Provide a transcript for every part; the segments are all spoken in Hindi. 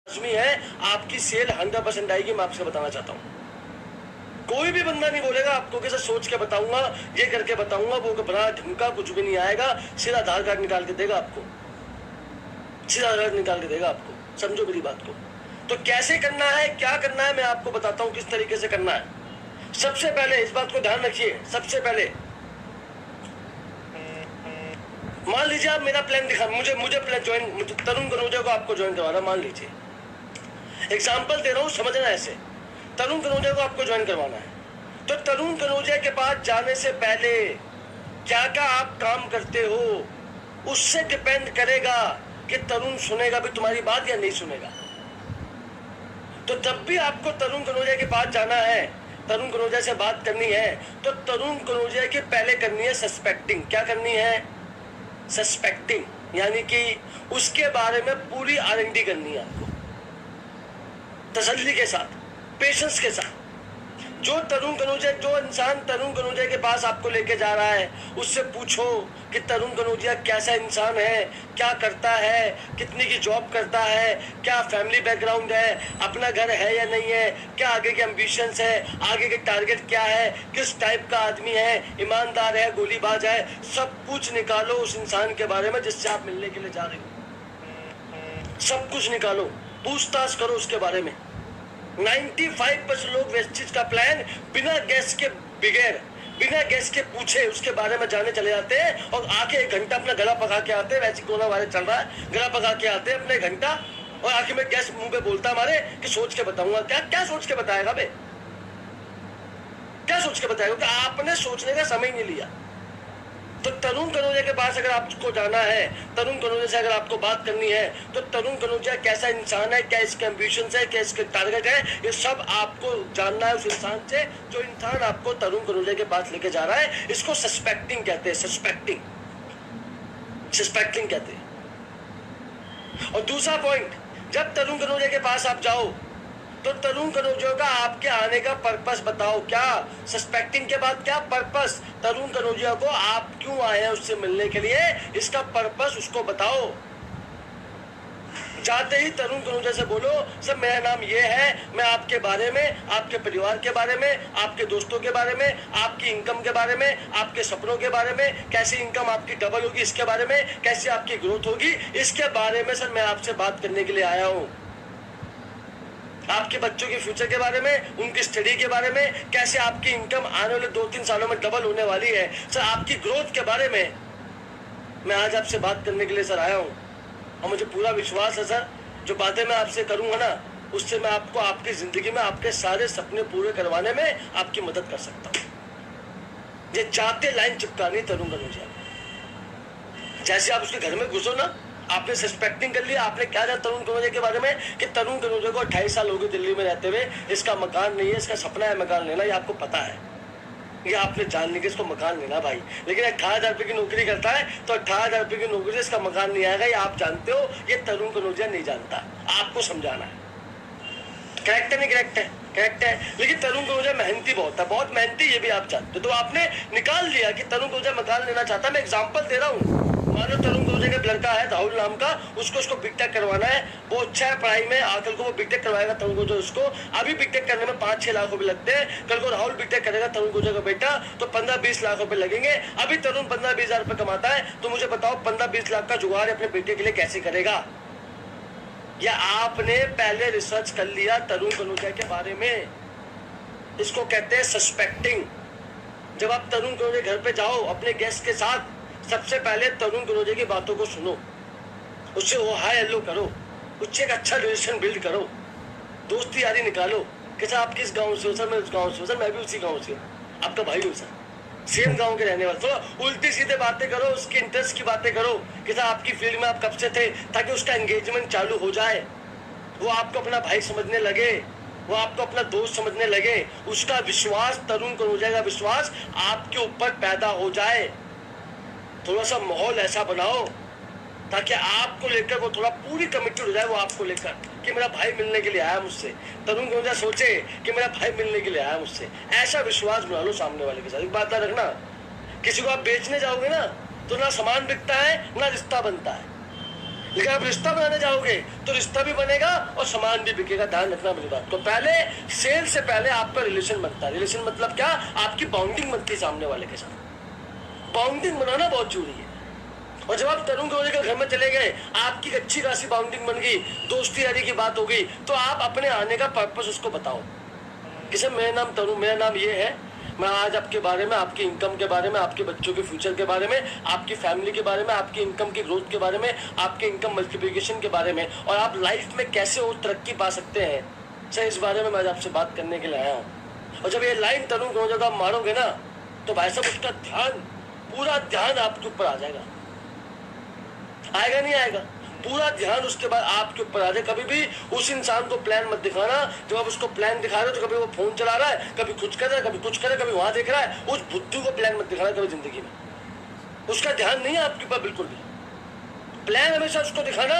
लाजमी है, आपकी सेल 100% आएगी। मैं आपसे बताना चाहता हूँ, कोई भी बंदा नहीं बोलेगा आपको कि सर सोच के बताऊंगा, ये करके बताऊंगा, वो घबरा ढुमका कुछ भी नहीं आएगा। सीधा आधार कार्ड निकाल के देगा आपको, सीधा आधार कार्ड निकाल के देगा आपको। समझो मेरी बात को। तो कैसे करना है, क्या करना है, मैं आपको बताता हूँ किस तरीके से करना है। सबसे पहले इस बात को ध्यान रखिए, सबसे पहले मान लीजिए आप मेरा प्लान दिखा, मुझे प्लान ज्वाइन, तरुण कनौजिया को आपको ज्वाइन करवाना, मान लीजिए एग्जाम्पल दे रहा हूँ, समझना ऐसे। तरुण कनौजिया को आपको ज्वाइन करवाना है, तो तरुण कनौजिया के पास जाने से पहले क्या क्या आप काम करते हो, उससे डिपेंड करेगा कि तरुण सुनेगा भी तुम्हारी बात या नहीं सुनेगा। तो जब भी आपको तरुण कनौजिया के पास जाना है, तरुण कनौजिया से बात करनी है, तो तरुण कनौजिया की पहले करनी है सस्पेक्टिंग। क्या करनी है? सस्पेक्टिंग, यानी कि उसके बारे में पूरी R&D करनी है आपको, तसल्ली के साथ, पेशेंस के साथ। जो इंसान तरुण कनौजिया के पास आपको लेके जा रहा है, उससे पूछो कि तरुण कनौजिया कैसा इंसान है, क्या करता है, कितनी की जॉब करता है, क्या फैमिली बैकग्राउंड है, अपना घर है या नहीं है, क्या आगे के एम्बिशंस है, आगे के टारगेट क्या है, किस टाइप का आदमी है, ईमानदार है, गोलीबाज है, सब कुछ निकालो उस इंसान के बारे में जिससे आप मिलने के लिए जा रहे हो। सब कुछ निकालो, पूछताछ करो उसके बारे में। 95% लोग वेस्टिज का प्लान बिना गैस के पूछे उसके बारे में जाने चले जाते हैं और आके 1 घंटा अपना गला पका के आते हैं। वैसे कोरोना वायरस चल रहा है, गला पका के आते हैं अपने 1 घंटा, और आखिर में गैस मुंह पे बोलता हमारे कि सोच के बताऊंगा। क्या सोच के बताएगा बे? क्या सोच के बताएगा? कि आपने सोचने का समय नहीं लिया। तो तरुण कनौजिया के पास अगर आपको जाना है, तरुण कनौजिया से अगर आपको बात करनी है, तो तरुण कनौजिया कैसा इंसान है, क्या इसके एम्बिशंस है, क्या इसके टारगेट है, ये सब आपको जानना है उस इंसान से, जो इंसान आपको तरुण कनौजिया के पास लेके जा रहा है। इसको सस्पेक्टिंग कहते हैं, सस्पेक्टिंग कहते हैं। और दूसरा पॉइंट, जब तरुण कनौजिया के पास आप जाओ, तो तरुण कनौजिया का आपके आने का पर्पस बताओ। क्या सस्पेक्टिंग के बाद क्या पर्पस, तरुण कनौजिया को आप क्यों आए हैं उससे मिलने के लिए, इसका पर्पस उसको बताओ। जाते ही तरुण कनौजिया से बोलो, सर मेरा नाम ये है, मैं आपके बारे में, आपके परिवार के बारे में, आपके दोस्तों के बारे में, आपकी इनकम के बारे में, आपके सपनों के बारे में, कैसी इनकम आपकी डबल होगी इसके बारे में, कैसी आपकी ग्रोथ होगी इसके बारे में सर मैं आपसे बात करने के लिए आया हूँ। आपके बच्चों के फ्यूचर के बारे में, उनकी स्टडी के बारे में, कैसे आपकी इनकम आने वाले 2-3 सालों में डबल होने वाली है, सर आपकी ग्रोथ के बारे में मैं आज आपसे बात करने के लिए सर आया हूँ। और मुझे पूरा विश्वास है सर, जो बातें मैं आपसे करूंगा ना, उससे मैं आपको आपकी जिंदगी में आपके सारे सपने पूरे करवाने में आपकी मदद कर सकता हूँ। ये चाहते लाइन चिपकानी तरुण कनौजिया, जैसे आप उसके घर में घुसो ना, आपने सस्पेक्टिंग कर लिया, आपने क्या जाना तरुण कनौजिया के बारे में कि तरुण कनौजिया को 28 साल हो गए दिल्ली में रहते हुए, इसका मकान नहीं है, इसका सपना है मकान लेना, ये आपको पता है, ये आपने जान ली कि इसको मकान लेना भाई। लेकिन 18,000 रुपये की नौकरी करता है, तो 18,000 रुपये की नौकरी से इसका मकान नहीं आएगा, ये आप जानते हो, ये तरुण कनौजिया नहीं जानता, आपको समझाना है। करेक्ट है नहीं करेक्ट है? करेक्ट है। लेकिन तरुण कनौजिया मेहनती बहुत है, बहुत मेहनती, ये भी आप जानते हो। तो आपने निकाल लिया कि तरुण कनौजिया मकान लेना चाहता है। मैं एग्जाम्पल दे रहा हूँ, मानो तरुण कनौजिया का लड़का है राहुल नाम का, उसको बीटेक करवाना है, वो अच्छा है पढ़ाई में, आकल को वो बीटेक करवाएगा तरुण कनौजिया उसको। अभी बीटेक करने में 5-6 लाख रुपए लगते हैं, कल को राहुल बीटेक करेगा तरुण कनौजिया का बेटा, तो 15-20 लाख रुपए लगेंगे। अभी तरुण 15-20 हजार रुपए कमाता है, तो मुझे बताओ 15-20 लाख का जुगाड़ अपने बेटे के लिए कैसे करेगा? या आपने पहले रिसर्च कर लिया तरुण कनौजिया के बारे में? इसको कहते हैं सस्पेक्टिंग। जब आप तरुण कनौजिया घर पे जाओ अपने गेस्ट के साथ, सबसे पहले तरुण कनौजिया की बातों को सुनो, उससे वो हाय हेलो करो, उससे एक अच्छा रिलेशन बिल्ड करो, दोस्ती यारी निकालो कि सर आप किस गांव से हो? सर मैं उस गांव से हूँ। सर मैं भी उसी गांव से हूँ, आपका भाई हूँ सर, सेम गांव के रहने वाले। थोड़ा उल्टी सीधे बातें करो, उसके इंटरेस्ट की बातें करो कि सर आपकी फील्ड में आप कब से थे, ताकि उसका एंगेजमेंट चालू हो जाए, वो आपको अपना भाई समझने लगे, वो आपको अपना दोस्त समझने लगे, उसका विश्वास, तरुण कनौजिया का विश्वास आपके ऊपर पैदा हो जाए। थोड़ा सा माहौल ऐसा बनाओ ताकि आपको लेकर वो थोड़ा पूरी कमिटेड हो जाए, वो आपको लेकर कि मेरा भाई मिलने के लिए आया मुझसे। तरुण कनौजिया सोचे कि मेरा भाई मिलने के लिए आया मुझसे, ऐसा विश्वास बना लो सामने वाले के साथ। एक बात याद रखना, किसी को आप बेचने जाओगे ना, तो ना सामान बिकता है ना रिश्ता बनता है। लेकिन आप रिश्ता बनाने जाओगे तो रिश्ता भी बनेगा और सामान भी बिकेगा। ध्यान रखना मेरी बात को। पहले सेल से पहले आपका रिलेशन बनता है। रिलेशन मतलब क्या? आपकी बाउंडिंग बनती है सामने वाले के साथ। बाउंडिंग बनाना बहुत जरूरी है। और जब आप तरुण को लेकर घर में चले गए, आपकी अच्छी खासी बाउंडिंग बन गई, दोस्ती यारी की बात हो गई, तो आप अपने आने का पर्पस उसको बताओ कि सर मेरा नाम तरुण, मेरा नाम ये है, मैं आज आपके बारे में, आपकी इनकम के बारे में, आपके बच्चों के फ्यूचर के बारे में, आपकी फैमिली के बारे में, आपकी इनकम की ग्रोथ के बारे में, आपके इनकम मल्टीप्लिकेशन के बारे में, और आप लाइफ में कैसे और तरक्की पा सकते हैं, सर इस बारे में मैं आज आपसे बात करने के लिए आया हूँ। और जब ये लाइन तरुण को जब आप मारोगे ना, तो भाई साहब उसका ध्यान, पूरा ध्यान आपके ऊपर आ जाएगा। आएगा नहीं आएगा? पूरा ध्यान उसके बाद आपके ऊपर आ जाए। कभी भी उस इंसान को प्लान मत दिखाना। जब आप उसको प्लान दिखा रहे हो तो कभी वो फोन चला रहा है, कभी कुछ कर रहा है, कभी कुछ कर रहा है, कभी वहां देख रहा है। उस बुद्धू को प्लान मत दिखाना कभी जिंदगी में। उसका ध्यान नहीं है आपके ऊपर बिल्कुल भी। प्लान हमेशा उसको दिखाना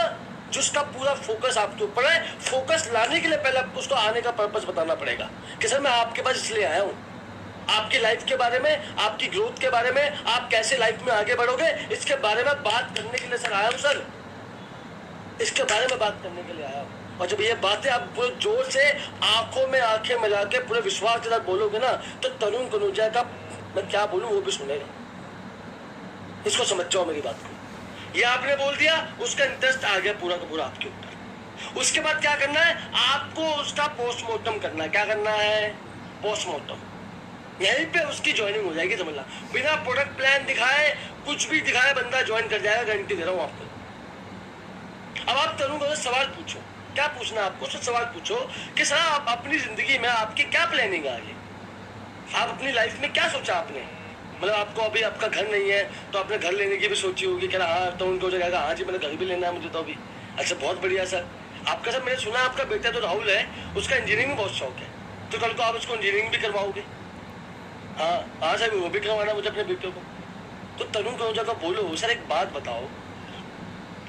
जिसका पूरा फोकस आपके ऊपर है। फोकस लाने के लिए पहले आपको उसको आने का पर्पस बताना पड़ेगा कि सर मैं आपके पास इसलिए आया हूँ, आपकी लाइफ के बारे में, आपकी ग्रोथ के बारे में, आप कैसे लाइफ में आगे बढ़ोगे, इसके बारे में बात करने के लिए सर आया हूँ। सर इसके बारे में बात करने के लिए आया हूँ। और जब ये बातें आप पूरे जोर से आंखों में आंखें मिला के पूरे विश्वास के साथ बोलोगे ना, तो तरुण कनौजिया का मैं क्या बोलूं वो भी सुनेगा। इसको समझ जाओ मेरी बात को। ये आपने बोल दिया, उसका इंटरेस्ट आ गया पूरा का पूरा आपके ऊपर। उसके बाद क्या करना है? आपको उसका पोस्टमार्टम करना है। क्या करना है? पोस्टमार्टम। यहीं पे उसकी ज्वाइनिंग हो जाएगी, समझ ला। बिना प्रोडक्ट प्लान दिखाए, कुछ भी दिखाए, बंदा ज्वाइन कर जाएगा, गारंटी दे रहा हूँ आपको। अब आप तरुण को सवाल पूछो। क्या पूछना आपको? उससे सवाल पूछो कि सर आप अपनी जिंदगी में आपकी क्या प्लानिंग है आगे? आप अपनी लाइफ में क्या सोचा आपने? मतलब आपको अभी आपका घर नहीं है तो आपने घर लेने की भी सोची होगी कि हाँ तरुण को जाएगा, हाँ जी मैंने घर भी लेना है मुझे तो अभी। अच्छा बहुत बढ़िया सर। आपका सर मैंने सुना आपका बेटा तो राहुल है, उसका इंजीनियरिंग में बहुत शौक है, तो कल को आप उसको इंजीनियरिंग भी करवाओगे? हाँ सर वो भी करवाना मुझे अपने बेटे को। तो तरुण कनौजिया को बोलो सर एक बात बताओ,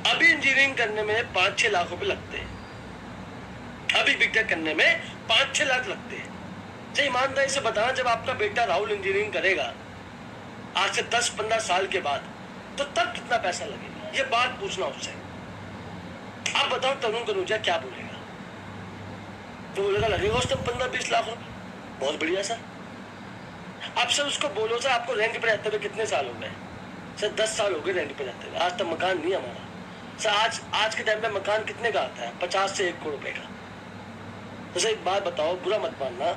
अभी इंजीनियरिंग करने में 5-6 लाख रुपए लगते हैं। अभी बीटेक करने में 5-6 लाख लगते हैं। सही ईमानदारी से बताना, जब आपका बेटा राहुल इंजीनियरिंग करेगा आज से 10-15 साल के बाद, तो तब कितना पैसा लगेगा? ये बात पूछना उससे। आप बताओ तरुण कनौजिया क्या बोलेगा? तो बोलेगा लगेगा उससे 15-20 लाख रुपए। बहुत बढ़िया सर। अब सर उसको बोलो सर आपको रेंट पे रहते हुए कितने साल हो गए? सर 10 साल हो गए रेंट पे रहते हुए, आज तक मकान नहीं हमारा। सर आज के टाइम में मकान कितने का आता है? 50 से 1 करोड़ रुपए का। तो सर एक बात बताओ, बुरा मत मानना,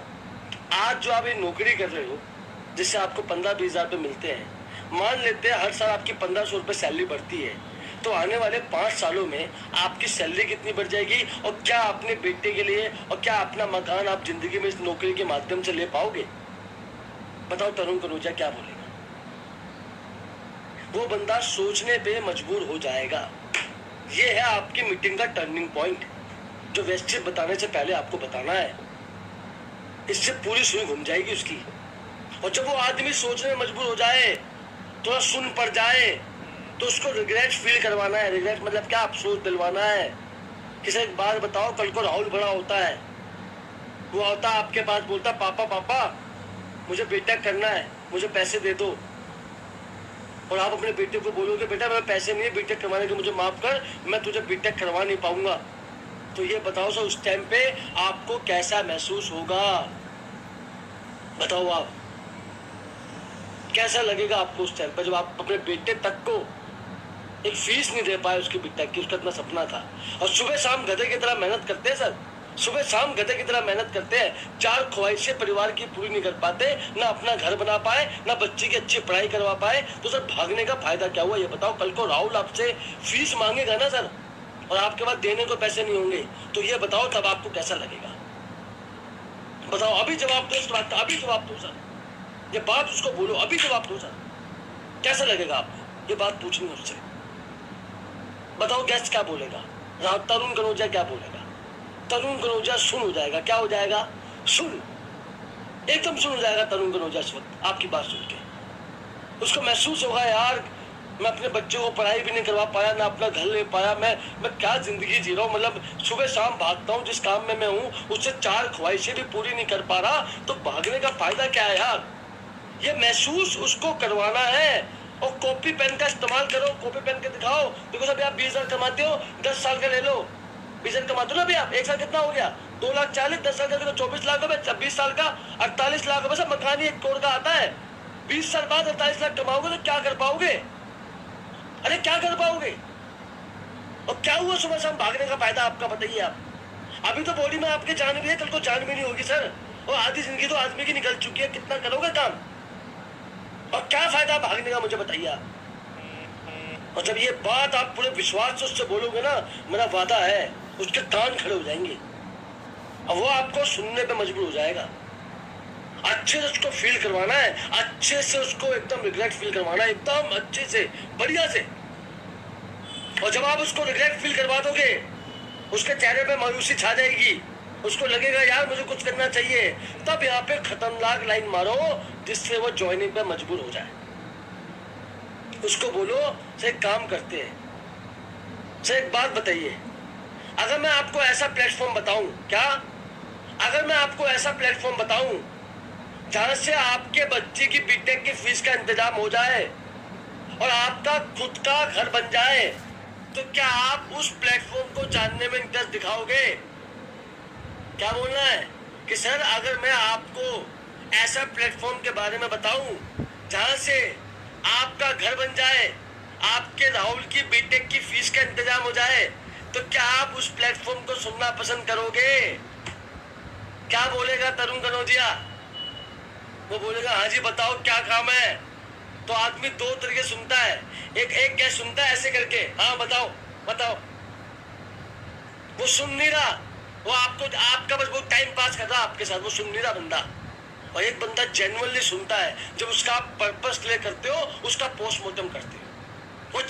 आज जो आप ये नौकरी कर रहे हो जिससे आपको 15-20 हजार रुपये मिलते हैं, मान लेते हैं हर साल आपकी 1500 रुपये सैलरी बढ़ती है, तो आने वाले 5 सालों में आपकी सैलरी कितनी बढ़ जाएगी? और क्या अपने बेटे के लिए और क्या अपना मकान आप जिंदगी में इस नौकरी के माध्यम से ले पाओगे? बताओ तरुण कनौजिया क्या बोलेगा? वो बंदा सोचने पे मजबूर हो जाएगा। ये है आपकी मीटिंग का टर्निंग पॉइंट, जो वेस्टेज बताने से पहले आपको बताना है। इससे पूरी सुई घूम जाएगी उसकी। और जब वो आदमी सोचने में मजबूर हो जाए, थोड़ा सुन पड़ जाए, तो उसको रिग्रेट फील करवाना है। रिग्रेट मतलब क्या? अफसोस दिलवाना है। किसी एक बात बताओ, कल को राहुल बड़ा होता है, वो आता आपके पास, बोलता पापा पापा मुझे बेटा करना है, मुझे पैसे दे दो। और आप अपने बेटे को बोलोगे बेटा मेरे पैसे नहीं है बीटेक करवाने के, मुझे माफ कर, मैं तुझे बीटेक करवा नहीं पाऊंगा। तो ये बताओ सर उस टाइम पे आपको कैसा महसूस होगा? बताओ आप, कैसा लगेगा आपको उस टाइम पे जब आप अपने बेटे तक को एक फीस नहीं दे पाए उसकी बीटेक की? उसका इतना सपना था। और सुबह शाम गधे की तरह मेहनत करते हैं सर, सुबह शाम गधे की तरह मेहनत करते हैं, 4 ख्वाहिशें परिवार की पूरी नहीं कर पाते, ना अपना घर बना पाए, ना बच्ची की अच्छी पढ़ाई करवा पाए, तो सर भागने का फायदा क्या हुआ? ये बताओ। कल को राहुल आपसे फीस मांगेगा ना सर, और आपके पास देने को पैसे नहीं होंगे, तो ये बताओ तब आपको कैसा लगेगा? बताओ, अभी जवाब दो इस बात का, अभी जवाब दो सर। ये बात उसको बोलो, अभी जवाब दो सर। कैसा लगेगा आपको? ये बात पूछनी उससे। बताओ गैस क्या बोलेगा? तरुण कनौजिया क्या बोलेगा? तरुण कनौजिया सुन हो जाएगा। क्या हो जाएगा? सुन, एकदम सुन हो जाएगा तरुण कनौजिया इस वक्त आपकी बात सुन के। उसको महसूस होगा यार मैं अपने बच्चों को पढ़ाई भी नहीं करवा पाया, ना अपना घर ले पाया, मैं क्या जिंदगी जी रहा हूँ। मतलब सुबह शाम भागता हूँ जिस काम में मैं हूँ, उससे 4 ख्वाहिशें भी पूरी नहीं कर पा रहा, तो भागने का फायदा क्या है यार? ये महसूस उसको करवाना है। और कॉपी पेन का इस्तेमाल करो, कॉपी पेन के दिखाओ। देखो अभी आप 20,000 कमाते हो, 10 साल का ले लो, 20,000 कमाते हो ना अभी आप, एक साल कितना हो गया 2,40,000, 10 साल का देखो 24 लाख रुपए, 26 साल का 48 लाख रुपए, सब मकान ही 1 करोड़ का आता है। 20 साल बाद 48 लाख कमाओगे तो क्या कर पाओगे? अरे क्या कर पाओगे? और क्या हुआ सुबह शाम भागने का फायदा आपका, बताइए आप। अभी तो बॉडी में आपके जान भी है, कल को जान भी नहीं होगी सर, और आधी जिंदगी तो आदमी की निकल चुकी है, कितना करोगे काम? और क्या फायदा भागने का, मुझे बताइए आप। और जब ये बात आप पूरे विश्वास से उससे बोलोगे ना, मेरा वादा है उसके कान खड़े हो जाएंगे और वो आपको सुनने पे मजबूर हो जाएगा। अच्छे से उसको फील करवाना है, अच्छे से उसको एकदम रिग्रेट फील करवाना है, एकदम अच्छे से, बढ़िया से। और जब आप उसको रिग्रेट फील करवा दोगे, उसके चेहरे पे मायूसी छा जाएगी, उसको लगेगा यार मुझे कुछ करना चाहिए, तब यहाँ पे खतरनाक लाइन मारो जिससे वो ज्वाइनिंग पे मजबूर हो जाए। उसको बोलो से एक काम करते हैं, से एक बात बताइए, अगर मैं आपको ऐसा प्लेटफॉर्म बताऊं, क्या अगर मैं आपको ऐसा प्लेटफॉर्म बताऊं जहां से आपके बच्चे की बीटेक की फीस का इंतजाम हो जाए और आपका खुद का घर बन जाए, तो क्या आप उस प्लेटफॉर्म को जानने में इंटरेस्ट दिखाओगे? क्या बोलना है कि सर अगर मैं आपको ऐसा प्लेटफॉर्म के बारे में बताऊं जहां से आपका घर बन जाए, आपके राहुल की बीटेक की फीस का इंतजाम हो जाए, तो क्या आप उस प्लेटफॉर्म को सुनना पसंद करोगे? क्या बोलेगा तरुण कनौजिया? वो बोलेगा हाँ जी बताओ क्या काम है। तो आदमी दो तरीके सुनता है, एक क्या सुनता है ऐसे करके, हाँ बताओ बताओ, वो सुन नहीं रहा, वो आपको आपका बस वो टाइम पास कर रहा आपके साथ, वो सुन नहीं रहा बंदा। और एक बंदा जेन्युइनली सुनता है, जब उसका आप पर्पस क्लियर करते हो, उसका पोस्टमार्टम करते हो, वो